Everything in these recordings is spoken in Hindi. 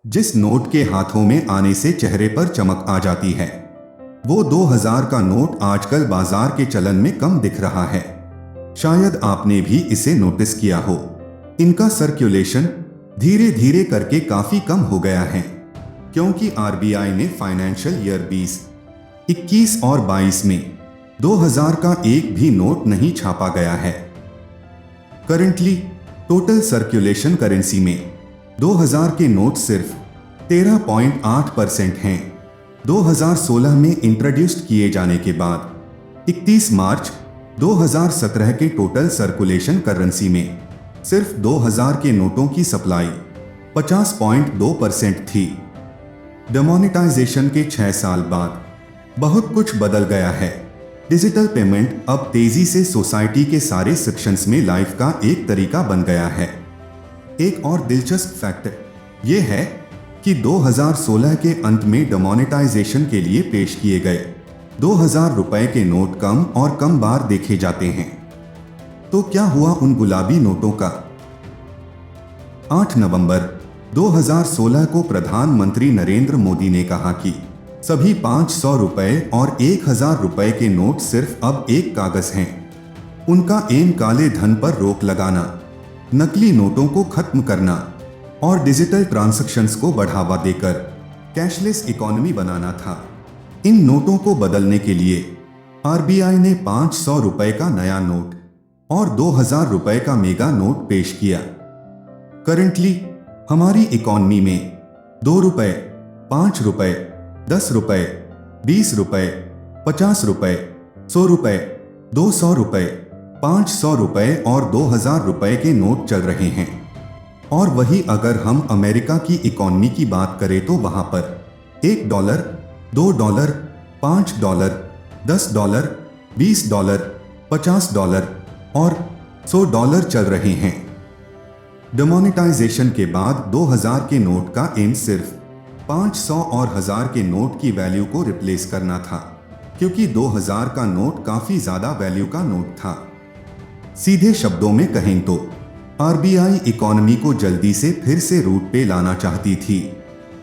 जिस नोट के हाथों में आने से चेहरे पर चमक आ जाती है, वो 2000 का नोट आजकल बाजार के चलन में कम दिख रहा है। शायद आपने भी इसे नोटिस किया हो। इनका सर्कुलेशन धीरे धीरे करके काफी कम हो गया है, क्योंकि आरबीआई ने फाइनेंशियल ईयर 20, 21 और 22 में 2000 का एक भी नोट नहीं छापा गया है। करंटली टोटल सर्कुलेशन करेंसी में 2000 के नोट सिर्फ 13.8% हैं। 2016 में इंट्रोड्यूस्ड किए जाने के बाद 31 मार्च 2017 के टोटल सर्कुलेशन करेंसी में सिर्फ 2000 के नोटों की सप्लाई 50.2% थी। डिमोनेटाइजेशन के 6 साल बाद बहुत कुछ बदल गया है। डिजिटल पेमेंट अब तेजी से सोसाइटी के सारे सेक्शंस में लाइफ का एक तरीका बन गया है। एक और दिलचस्प फैक्ट यह है कि 2016 के अंत में डिमोनेटाइजेशन के लिए पेश किए गए 2000 रुपए के नोट कम और कम बार देखे जाते हैं। तो क्या हुआ उन गुलाबी नोटों का? 8 नवंबर 2016 को प्रधानमंत्री नरेंद्र मोदी ने कहा कि सभी 500 रुपए और 1000 रुपए के नोट सिर्फ अब एक कागज हैं। उनका एम काले धन पर रोक लगाना, नकली नोटों को खत्म करना और डिजिटल ट्रांजैक्शंस को बढ़ावा देकर कैशलेस इकोनॉमी बनाना था। इन नोटों को बदलने के लिए आरबीआई ने 500 रुपए का नया नोट और 2000 रुपए का मेगा नोट पेश किया। करंटली हमारी इकोनॉमी में 2 रुपए, 5 रुपए, 10 रुपए, 20 रुपए, 50 रुपए, 100 रुपए, 200 रुपए, 500 रुपए और 2000 रुपए के नोट चल रहे हैं। और वही अगर हम अमेरिका की इकोनॉमी की बात करें तो वहां पर $1, $2, $5, $10, $20, $50 और $100 चल रहे हैं। डिमोनेटाइजेशन के बाद 2000 के नोट का एम सिर्फ 500 और 1000 के नोट की वैल्यू को रिप्लेस करना था, क्योंकि 2000 का नोट काफी ज्यादा वैल्यू का नोट था। सीधे शब्दों में कहें तो आरबीआई इकोनॉमी को जल्दी से फिर से रूट पे लाना चाहती थी।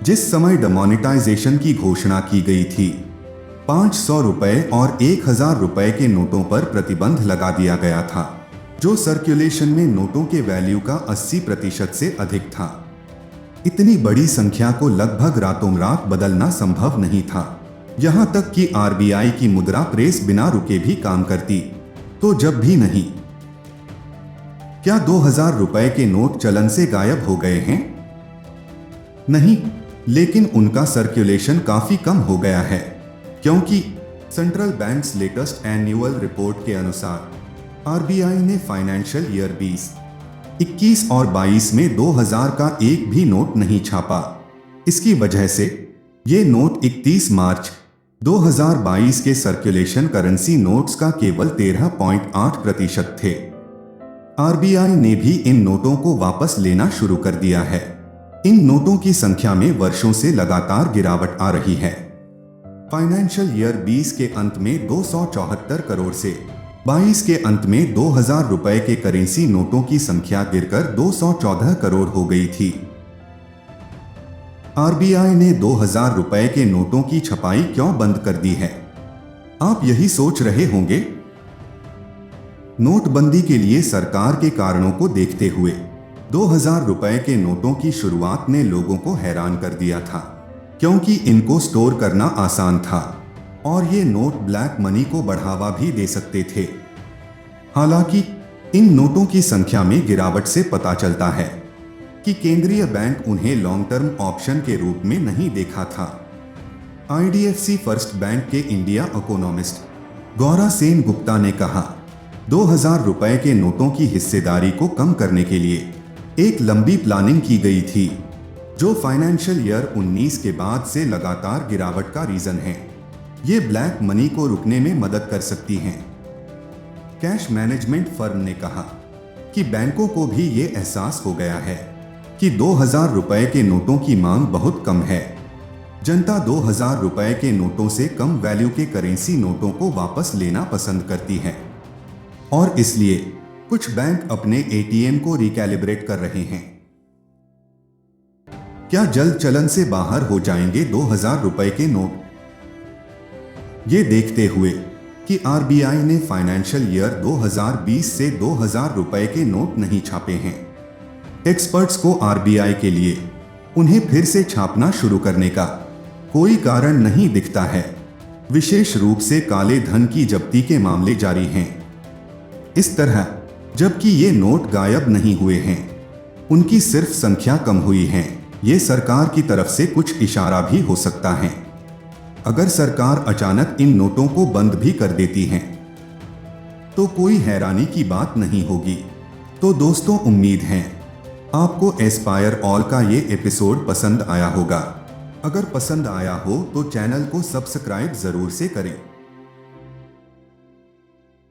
जिस समय डिमोनेटाइजेशन की घोषणा की गई थी, 500 रुपए और 1000 रुपए के नोटों पर प्रतिबंध लगा दिया गया था, जो सर्कुलेशन में नोटों के वैल्यू का 80% से अधिक था। इतनी बड़ी संख्या को लगभग रातों रात बदलना संभव नहीं था। यहां तक कि आरबीआई की मुद्रा प्रेस बिना रुके भी काम करती। तो जब भी नहीं, क्या 2000 रुपए के नोट चलन से गायब हो गए हैं? नहीं, लेकिन उनका सर्कुलेशन काफी कम हो गया है, क्योंकि central banks latest annual report के अनुसार आरबीआई ने फाइनेंशियल ईयर 20, 21 और 22 में 2000 का एक भी नोट नहीं छापा। इसकी वजह से ये नोट 31 मार्च 2022 के सर्कुलेशन करेंसी नोट्स का केवल 13.8% थे। आरबीआई ने भी इन नोटों को वापस लेना शुरू कर दिया है। इन नोटों की संख्या में वर्षों से लगातार गिरावट आ रही है। फाइनेंशियल ईयर 20 के अंत में 274 करोड़ से 22 के अंत में 2000 रुपए के करेंसी नोटों की संख्या गिरकर 214 करोड़ हो गई थी। आरबीआई ने 2000 रुपए के नोटों की छपाई क्यों बंद कर दी है? आप यही सोच रहे होंगे। नोटबंदी के लिए सरकार के कारणों को देखते हुए 2000 रुपए के नोटों की शुरुआत ने लोगों को हैरान कर दिया था, क्योंकि इनको स्टोर करना आसान था और ये नोट ब्लैक मनी को बढ़ावा भी दे सकते थे। हालांकि इन नोटों की संख्या में गिरावट से पता चलता है कि केंद्रीय बैंक उन्हें लॉन्ग टर्म ऑप्शन के रूप में नहीं देखा था। आईडीएफसी फर्स्ट बैंक के इंडिया इकोनॉमिस्ट गौरा सेन गुप्ता ने कहा, 2000 रुपए के नोटों की हिस्सेदारी को कम करने के लिए एक लंबी प्लानिंग की गई थी, जो फाइनेंशियल ईयर 19 के बाद से लगातार गिरावट का रीजन है। ये ब्लैक मनी को रुकने में मदद कर सकती हैं। कैश मैनेजमेंट फर्म ने कहा कि बैंकों को भी ये एहसास हो गया है कि 2000 रुपए के नोटों की मांग बहुत कम है। जनता 2000 रुपए के नोटों से कम वैल्यू के करेंसी नोटों को वापस लेना पसंद करती है, और इसलिए कुछ बैंक अपने एटीएम को रिकैलिब्रेट कर रहे हैं। क्या जल्द चलन से बाहर हो जाएंगे 2000 रुपए के नोट? ये देखते हुए कि आरबीआई ने फाइनेंशियल ईयर 2020 से 2000 रुपए के नोट नहीं छापे हैं, एक्सपर्ट्स को आरबीआई के लिए उन्हें फिर से छापना शुरू करने का कोई कारण नहीं दिखता है। विशेष रूप से काले धन की जब्ती के मामले जारी हैं। इस तरह जबकि ये नोट गायब नहीं हुए हैं, उनकी सिर्फ संख्या कम हुई है। ये सरकार की तरफ से कुछ इशारा भी हो सकता है। अगर सरकार अचानक इन नोटों को बंद भी कर देती है तो कोई हैरानी की बात नहीं होगी। तो दोस्तों, उम्मीद है आपको एस्पायर ऑल का ये एपिसोड पसंद आया होगा। अगर पसंद आया हो तो चैनल को सब्सक्राइब जरूर से करें।